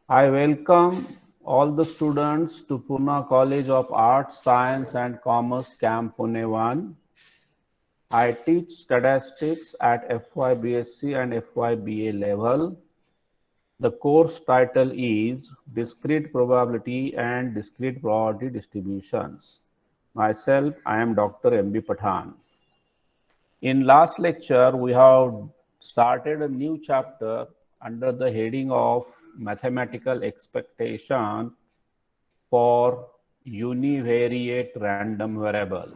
I welcome all the students to Pune College of Arts, Science and Commerce Camp Pune 1. I teach statistics at FYBSc and FYBA level. The course title is Discrete Probability and Discrete Probability Distributions. Myself, I am Dr. M.B. Pathan. In last lecture, we have started a new chapter under the heading of Mathematical Expectation for Univariate Random Variable.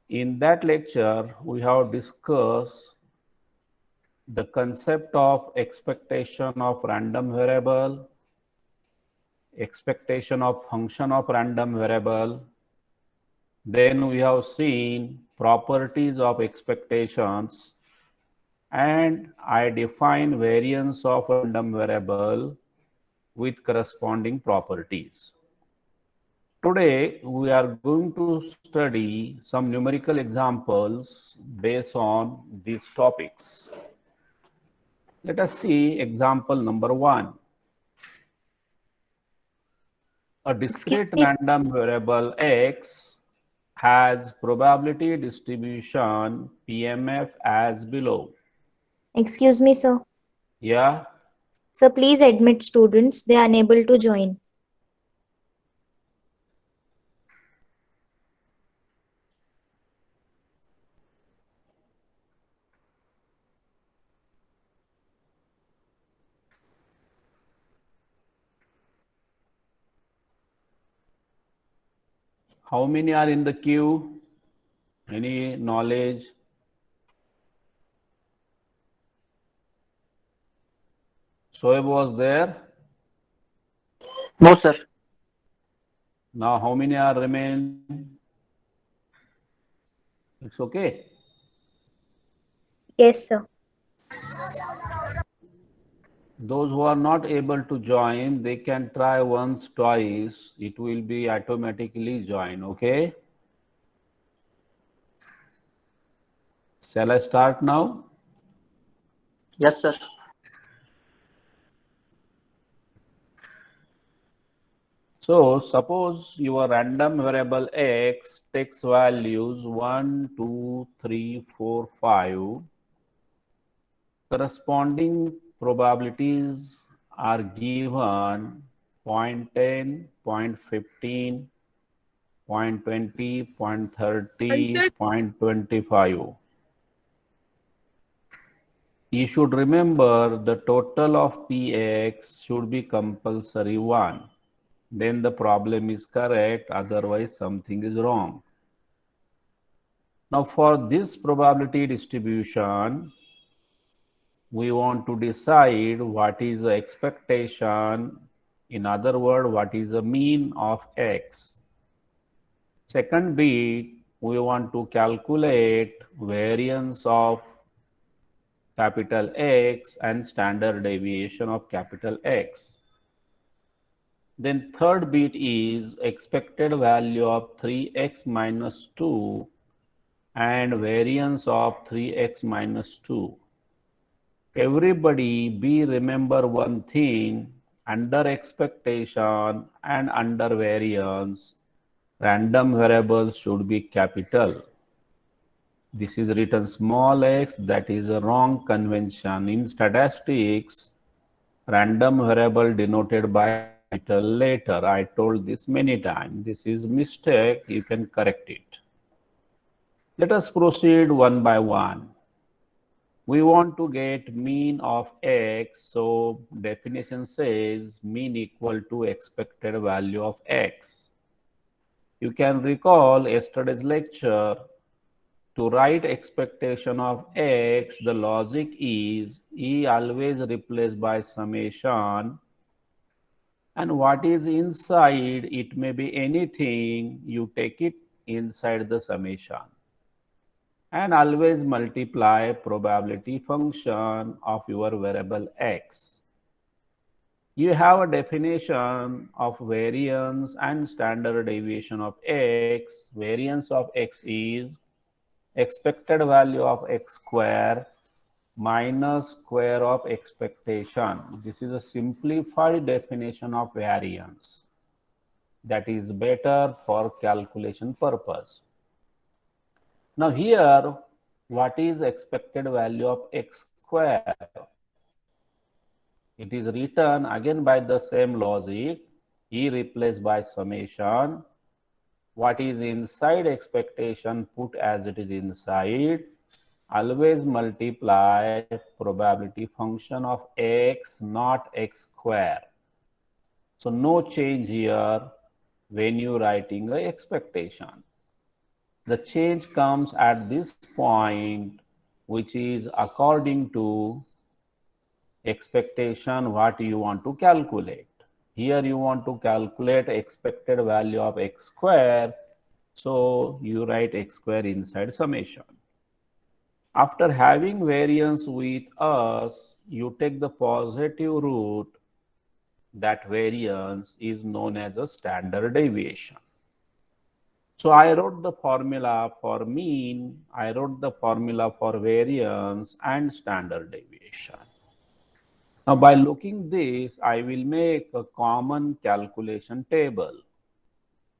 In that lecture, we have discussed the concept of expectation of random variable, expectation of function of random variable. Then we have seen properties of expectations, and I define variance of random variable with corresponding properties. Today, we are going to study some numerical examples based on these topics. Let us see example number 1. A discrete Excuse me, random variable x has probability distribution PMF as below. excuse me, sir. Yeah, Sir, please admit students. They are unable to join. how many are in the queue? Any knowledge? Shoaib was there. No, sir. Now how many are remain? It's okay. Yes, sir. Those who are not able to join, they can try once, twice. It will be automatically join. Okay. Shall I start now? Yes, sir. So suppose your random variable x takes values 1, 2, 3, 4, 5. Corresponding probabilities are given 0.10, 0.15, 0.20, 0.30, 0.25. You should remember the total of Px should be compulsory 1. Then the problem is correct, otherwise something is wrong. Now for this probability distribution, we want to decide what is the expectation. In other words, what is the mean of x. Second bit, we want to calculate variance of capital X and standard deviation of capital X. Then third bit is expected value of 3x minus 2 and variance of 3x minus 2. Everybody be remember one thing, under expectation and under variance, random variables should be capital. This is written small x, that is a wrong convention. In statistics, random variable denoted by capital letter. I told this many times. This is mistake, you can correct it. Let us proceed one by one. We want to get mean of x, so definition says mean equal to expected value of x. You can recall yesterday's lecture. To write expectation of x, the logic is E always replaced by summation, and what is inside, it may be anything, you take it inside the summation. And always multiply probability function of your variable x. You have a definition of variance and standard deviation of x. Variance of x is expected value of x square minus square of expectation. This is a simplified definition of variance that is better for calculation purpose. Now here, what is expected value of x square? It is written again by the same logic, E replaced by summation. What is inside expectation put as it is inside. Always multiply probability function of x, not x square. So no change here when you writing the expectation. The change comes at this point, which is according to expectation what you want to calculate. Here you want to calculate expected value of x square. So you write x square inside summation. After having variance with us, you take the positive root. That variance is known as a standard deviation. So I wrote the formula for mean, I wrote the formula for variance and standard deviation. Now by looking this, I will make a common calculation table.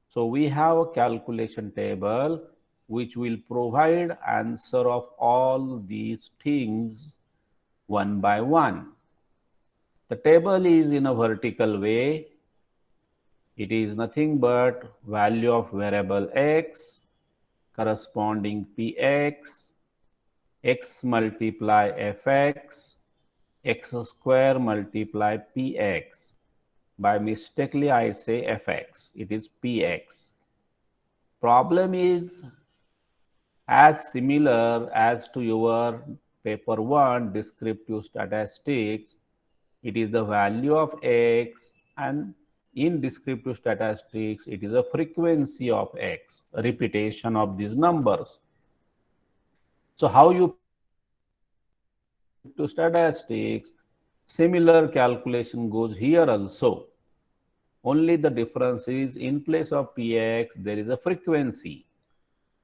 So we have a calculation table which will provide answer of all these things one by one. The table is in a vertical way. It is nothing but value of variable x, corresponding px, x multiply fx, x square multiply px. By mistakenly I say fx, it is px. Problem is as similar as to your paper 1 descriptive statistics. It is the value of x, and in descriptive statistics it is a frequency of x, a repetition of these numbers. So how you to statistics, similar calculation goes here also. Only the difference is in place of px there is a frequency.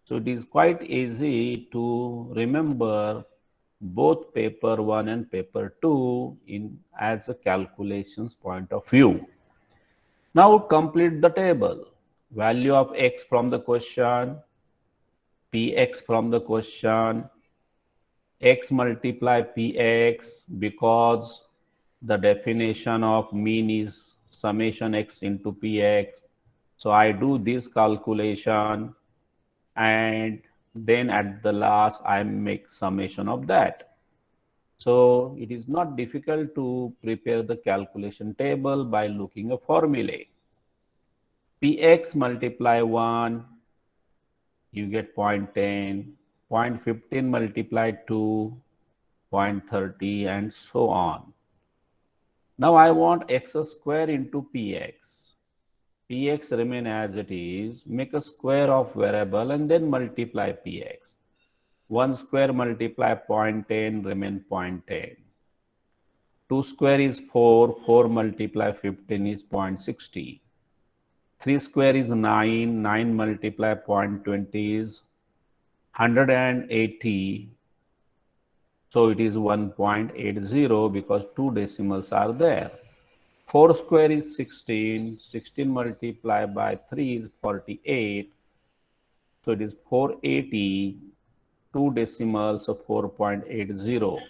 So it is quite easy to remember both paper 1 and paper 2 in as a calculations point of view. Now complete the table. Value of x from the question, px from the question, x multiply px because the definition of mean is summation x into px. So I do this calculation and then at the last I make summation of that. So it is not difficult to prepare the calculation table by looking a formulae. Px multiply 1, you get 0.10, 0.15 multiply 2, 0.30 and so on. Now I want x square into px. Px remain as it is, make a square of variable and then multiply px. 1 square multiply 0.10 remain 0.10. 2 square is 4, 4 multiply 15 is 0.60. 3 square is 9, 9 multiply 0.20 is 180. So it is 1.80 because 2 decimals are there. 4 square is 16, 16 multiplied by 3 is 48. So it is 480, 2 decimals of 4.80.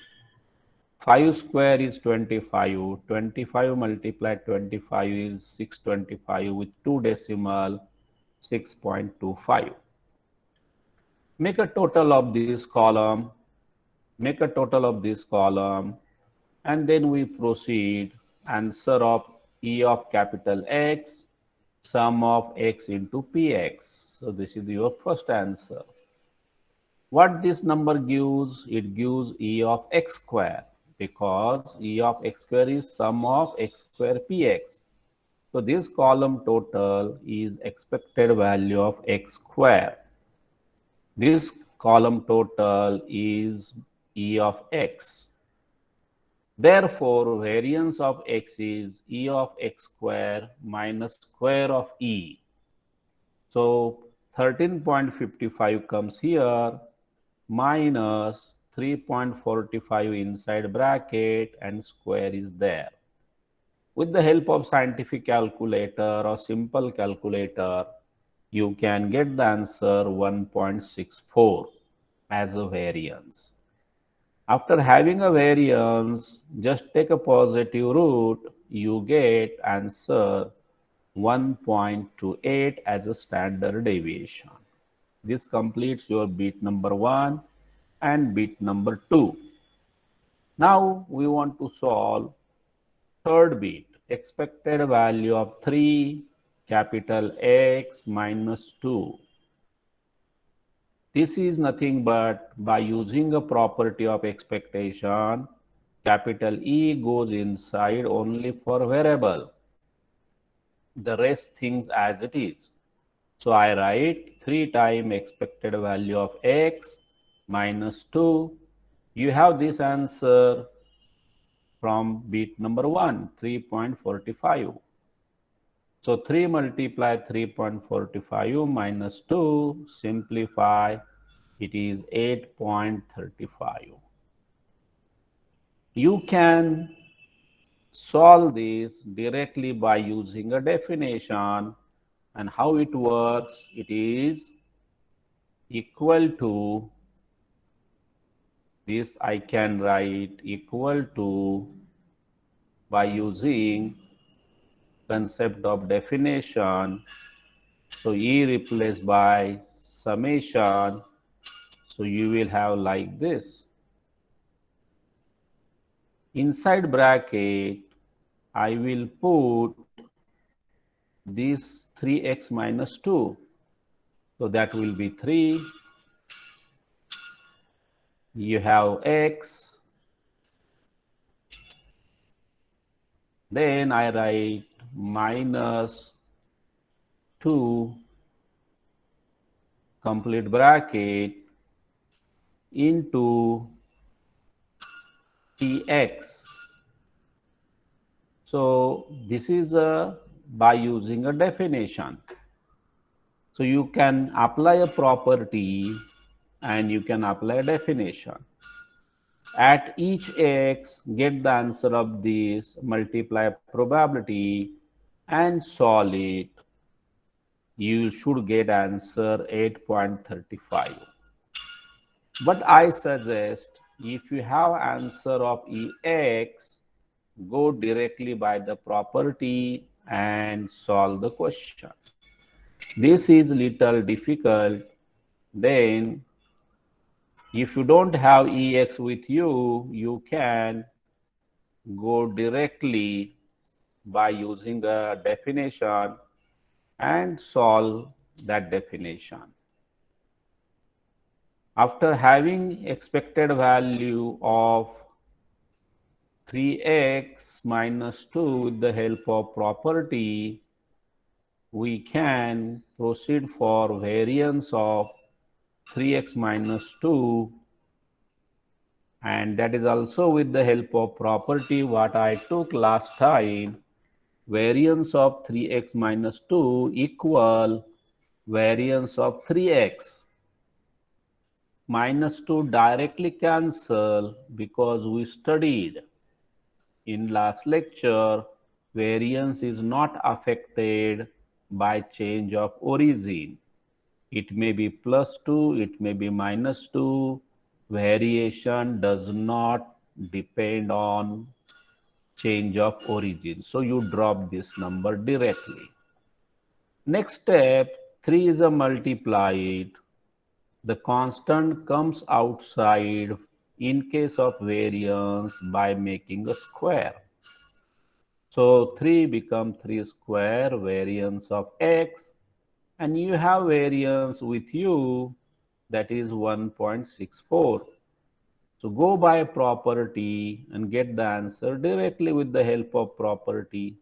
5 square is 25, 25 multiplied 25 is 625 with 2 decimal 6.25. Make a total of this column, make a total of this column, and then we proceed. Answer of E of capital X, sum of x into px. So this is your first answer. What this number gives? It gives E of x square because E of x square is sum of x square px. So this column total is expected value of x square. This column total is E of x. Therefore, variance of x is E of x square minus square of E. So 13.55 comes here minus 3.45 inside bracket and square is there. With the help of scientific calculator or simple calculator, you can get the answer 1.64 as a variance. After having a variance, just take a positive root, you get answer 1.28 as a standard deviation. This completes your bit number 1 and bit number 2. Now we want to solve third bit, expected value of 3 capital X minus 2. This is nothing but by using a property of expectation, capital E goes inside only for variable. The rest things as it is. So I write 3 times expected value of X minus 2. You have this answer from bit number 1, 3.45. So 3 multiply 3.45 minus 2, simplify, it is 8.35. You can solve this directly by using a definition, and how it works, it is equal to, this I can write equal to by using concept of definition. So E replaced by summation. So you will have like this. Inside bracket, I will put this 3x minus 2. So that will be 3. You have x. Then I write minus 2 complete bracket into tx. So this is by using a definition. So you can apply a property and you can apply a definition. At each x, get the answer of this, multiply probability and solve it. You should get answer 8.35. But I suggest if you have answer of Ex, go directly by the property and solve the question. This is little difficult. Then if you don't have Ex with you, you can go directly by using a definition and solve that definition. After having expected value of 3x minus 2 with the help of property, we can proceed for variance of 3x minus 2, and that is also with the help of property what I took last time. Variance of 3x minus 2 equal variance of 3x. Minus 2 directly cancel because we studied in last lecture variance is not affected by change of origin. It may be plus 2, it may be minus 2. Variation does not depend on change of origin. So you drop this number directly. Next step, 3 is a multiplied. The constant comes outside in case of variance by making a square. So 3 becomes 3 square variance of x, and you have variance with you, that is 1.64. So go by property and get the answer directly with the help of property.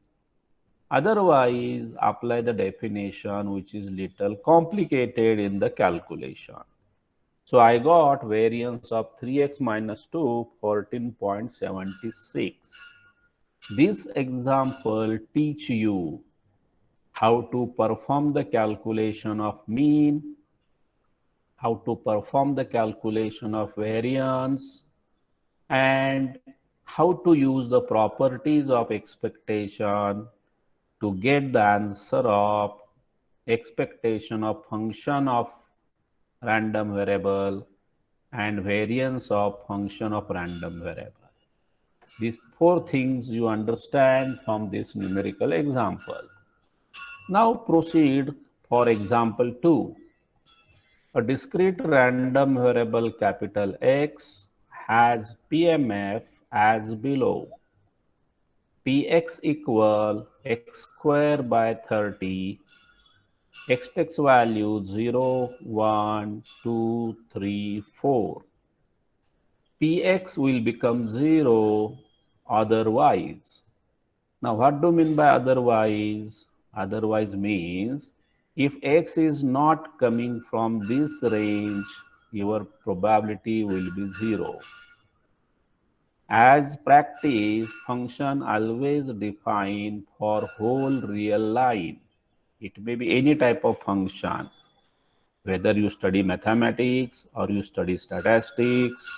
Otherwise, apply the definition, which is little complicated in the calculation. So I got variance of 3x minus 2, 14.76. This example teach you how to perform the calculation of mean, how to perform the calculation of variance, and how to use the properties of expectation to get the answer of expectation of function of random variable and variance of function of random variable. These four things you understand from this numerical example. Now proceed for example 2. A discrete random variable capital X has PMF as below. Px equal x square by 30. X takes value 0, 1, 2, 3, 4. Px will become 0 otherwise. Now what do you mean by otherwise? Otherwise means if x is not coming from this range, your probability will be 0. As practice, function always define for whole real line. It may be any type of function, whether you study mathematics or you study statistics,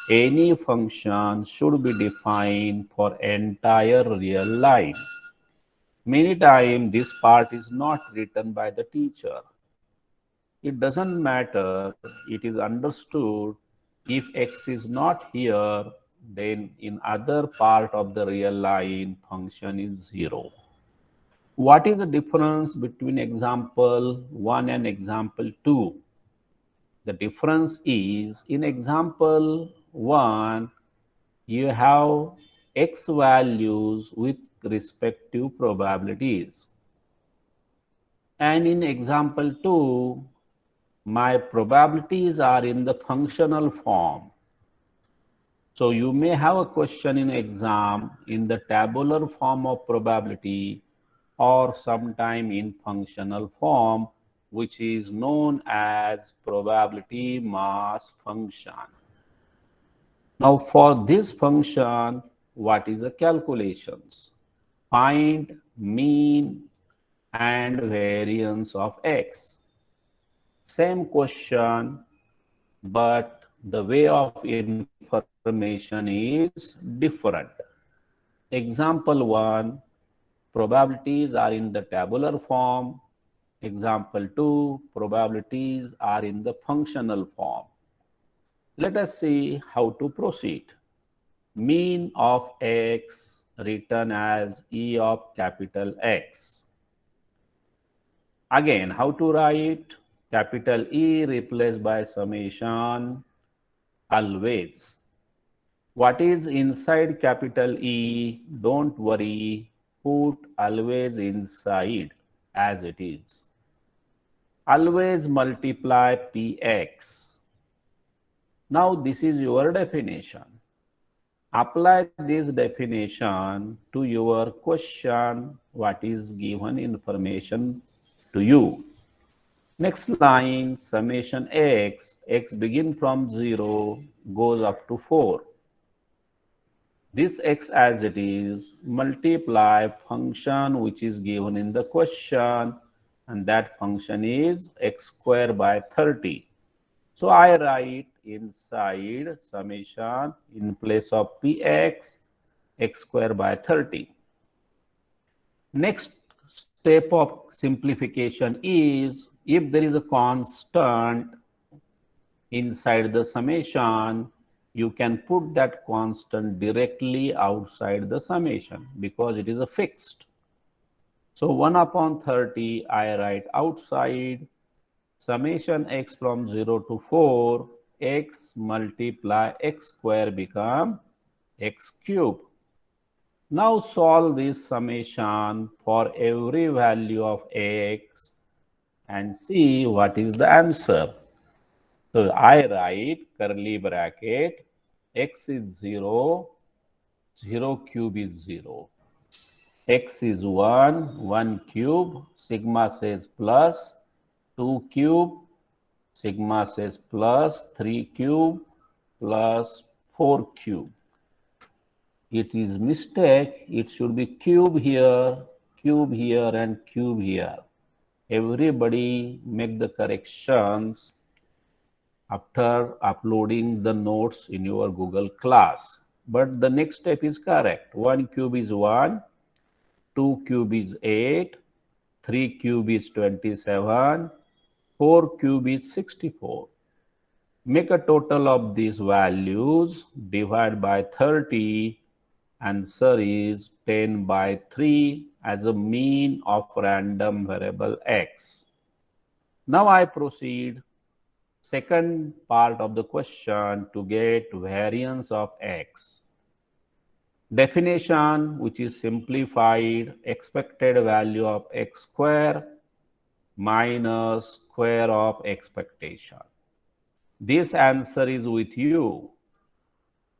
any function should be defined for entire real line. Many times this part is not written by the teacher. It doesn't matter, it is understood if x is not here, then in other part of the real line function is 0. What is the difference between example 1 and example 2? The difference is in example 1, you have x values with respective probabilities. And in example 2, my probabilities are in the functional form. So you may have a question in exam in the tabular form of probability or sometime in functional form, which is known as probability mass function. Now for this function, what is the calculations? Find mean and variance of x. Same question, but the way of information is different. Example 1, probabilities are in the tabular form. Example 2, probabilities are in the functional form. Let us see how to proceed. Mean of x written as E of capital X. Again, how to write? Capital E replaced by summation always. What is inside capital E? Don't worry, put always inside as it is. Always multiply Px. Now this is your definition. Apply this definition to your question, what is given information to you. Next line, summation x, x begin from 0, goes up to 4. This x as it is, multiply function which is given in the question, and that function is x square by 30. So I write inside summation in place of Px, x square by 30. Next step of simplification is, if there is a constant inside the summation, you can put that constant directly outside the summation because it is a fixed. So 1 upon 30, I write outside summation x from 0 to 4, x multiply x square become x cube. Now solve this summation for every value of x and see what is the answer. So I write curly bracket, x is 0, 0 cube is 0. X is 1, 1 cube, sigma says plus, 2 cube, sigma says plus, 3 cube, plus 4 cube. It is mistake, it should be cube here, and cube here. Everybody make the corrections after uploading the notes in your Google class. But the next step is correct. 1 cube is 1, 2 cube is 8, 3 cube is 27, 4 cube is 64. Make a total of these values, divide by 30, answer is 10 by 3 as a mean of random variable x. Now I proceed second part of the question to get variance of x. Definition, which is simplified, expected value of x square minus square of expectation. This answer is with you.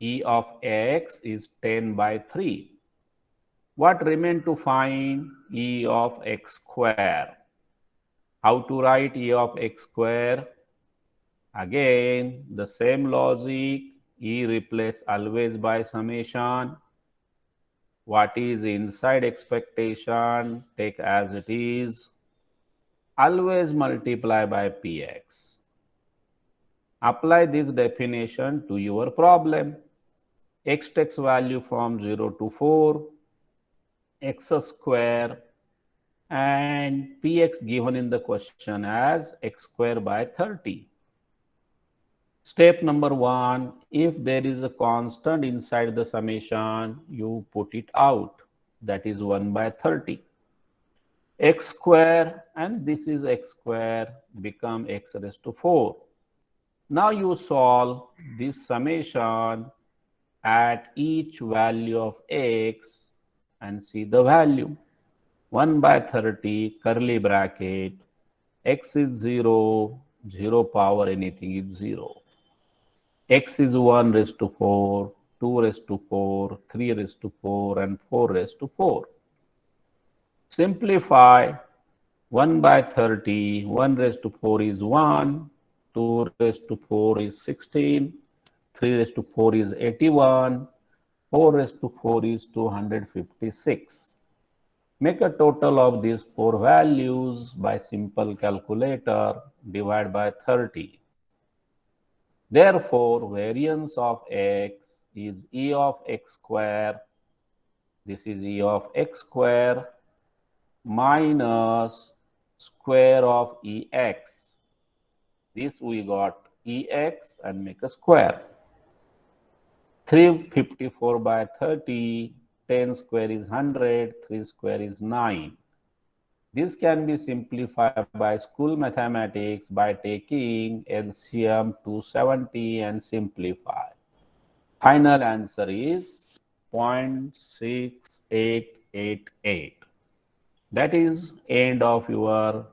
E of x is 10 by 3. What remains to find E of x square? How to write E of x square? Again, the same logic, E replace always by summation. What is inside expectation, take as it is. Always multiply by px. Apply this definition to your problem. X takes value from 0 to 4, x square, and px given in the question as x square by 30. Step number 1, if there is a constant inside the summation, you put it out. That is 1 by 30. X square and this is x square become x raised to 4. Now you solve this summation at each value of x and see the value. 1 by 30, curly bracket, x is 0, 0 power anything is 0. X is 1 raised to 4, 2 raised to 4, 3 raised to 4, and 4 raised to 4. Simplify. 1 by 30, 1 raised to 4 is 1, 2 raised to 4 is 16, 3 raised to 4 is 81, 4 raised to 4 is 256. Make a total of these 4 values by simple calculator, divide by 30. Therefore, variance of x is E of x square. This is E of x square minus square of Ex. This we got Ex and make a square. 354 by 30, 10 square is 100, 3 square is 9. This can be simplified by school mathematics by taking LCM 270 and simplify. Final answer is 0.6888. That is end of your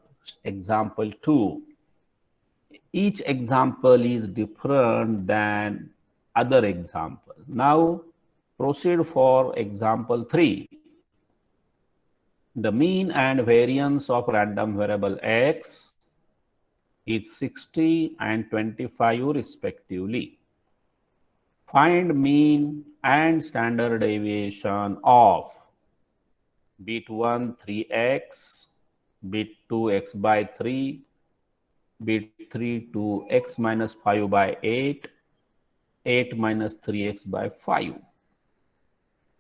example 2. Each example is different than other example. Now proceed for example 3. The mean and variance of random variable x is 60 and 25 respectively. Find mean and standard deviation of bit 1 3x, bit 2 x by 3, bit 3 to x minus 5 by 8, 8 minus 3x by 5.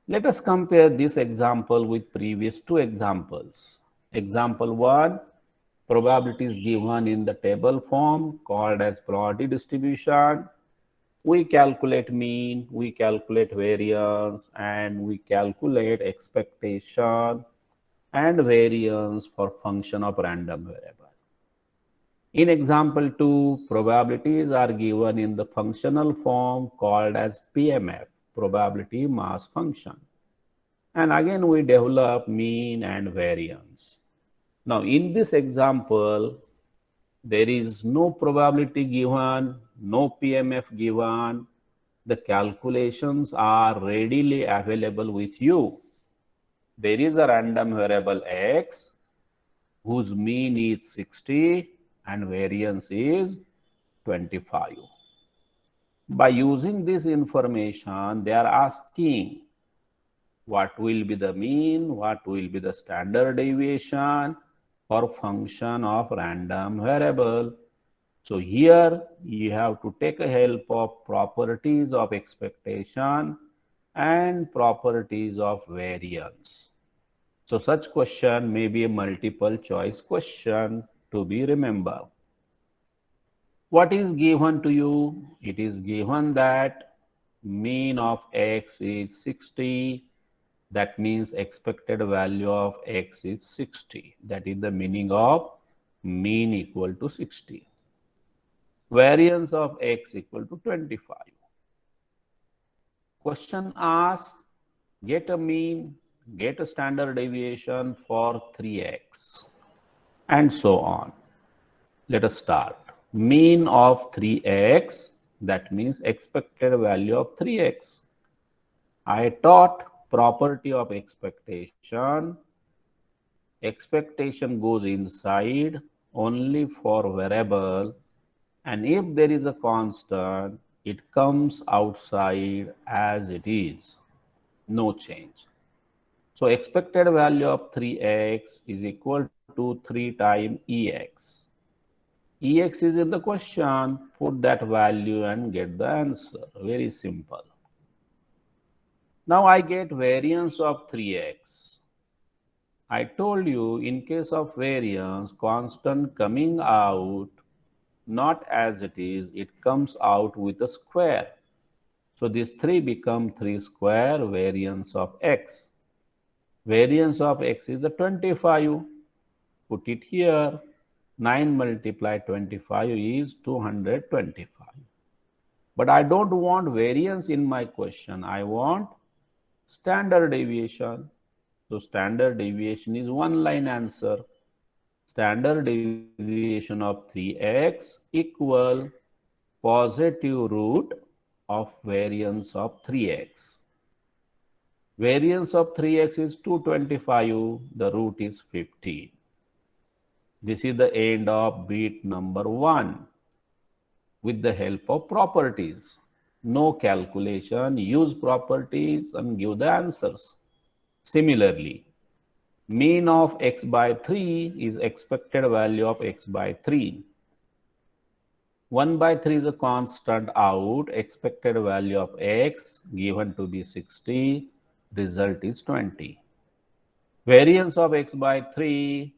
Let us compare this example with previous 2 examples. Example 1, probability is given in the table form called as probability distribution. We calculate mean, we calculate variance, and we calculate expectation and variance for function of random variable. In example 2, probabilities are given in the functional form called as PMF, probability mass function. And again we develop mean and variance. Now in this example, there is no probability given, no PMF given. The calculations are readily available with you. There is a random variable x whose mean is 60 and variance is 25. By using this information, they are asking what will be the mean, what will be the standard deviation for function of random variable. So here you have to take a help of properties of expectation and properties of variance. So such question may be a multiple choice question to be remembered. What is given to you? It is given that mean of x is 60. That means expected value of x is 60. That is the meaning of mean equal to 60. Variance of x equal to 25. Question asks, get a mean, get a standard deviation for 3x, and so on. Let us start. Mean of 3x, that means expected value of 3x. I taught property of expectation. Expectation goes inside only for variable, and if there is a constant, it comes outside as it is, no change. So expected value of 3x is equal to 3 times ex. Ex is in the question, put that value and get the answer. Very simple. Now I get variance of 3x. I told you in case of variance, constant coming out not as it is, it comes out with a square. So this 3 become 3 square variance of x. Variance of x is a 25. Put it here. 9 multiplied 25 is 225. But I don't want variance in my question. I want standard deviation. So standard deviation is one line answer. Standard deviation of 3x equal positive root of variance of 3x. Variance of 3x is 225. The root is 15. This is the end of bit number 1 with the help of properties. No calculation, use properties and give the answers. Similarly, mean of x by 3 is expected value of x by 3. 1 by 3 is a constant out, expected value of x given to be 60, result is 20. Variance of x by 3,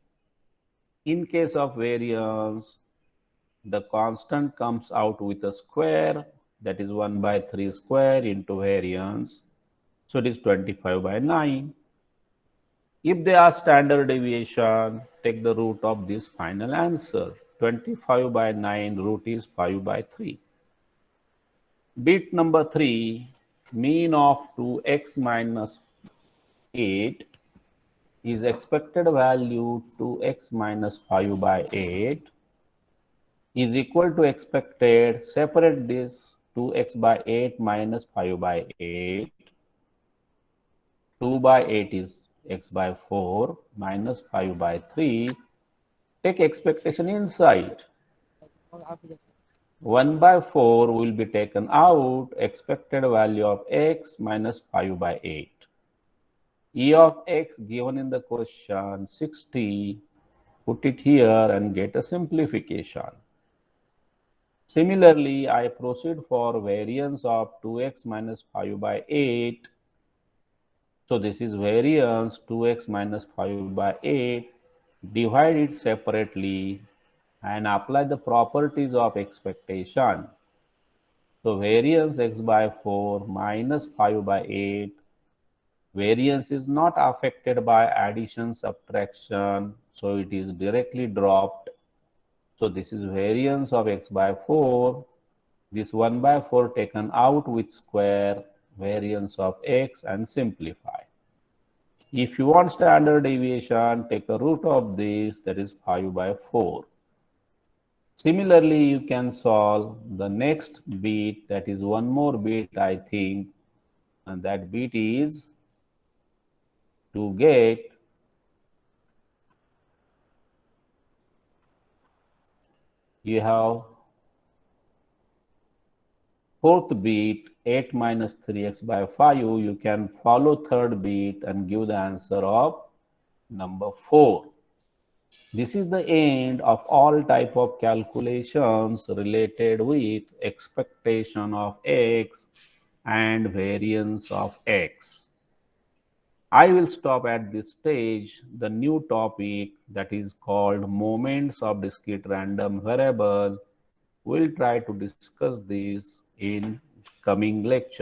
in case of variance, the constant comes out with a square, that is 1 by 3 square into variance. So it is 25 by 9. If they are standard deviation, take the root of this final answer. 25 by 9, root is 5 by 3. Bit number 3, mean of 2x minus 8 is expected value 2x minus 5 by 8 is equal to expected, separate this 2x by 8 minus 5 by 8. 2 by 8 is x by 4 minus 5 by 3. Take expectation inside. 1 by 4 will be taken out, expected value of x minus 5 by 8. E of x given in the question 60, put it here and get a simplification. Similarly, I proceed for variance of 2x minus 5 by 8. So this is variance 2x minus 5 by 8. Divide it separately and apply the properties of expectation. So variance x by 4 minus 5 by 8. Variance is not affected by addition, subtraction, so it is directly dropped. So this is variance of x by 4. This 1 by 4 taken out with square, variance of x, and simplify. If you want standard deviation, take a root of this, that is 5 by 4. Similarly, you can solve the next bit, that is one more bit, I think, and that bit is to get you have fourth bit 8 minus 3x by 5. You can follow third bit and give the answer of number 4. This is the end of all type of calculations related with expectation of x and variance of x. I will stop at this stage. The new topic, that is called moments of discrete random variable, we'll try to discuss this in coming lecture.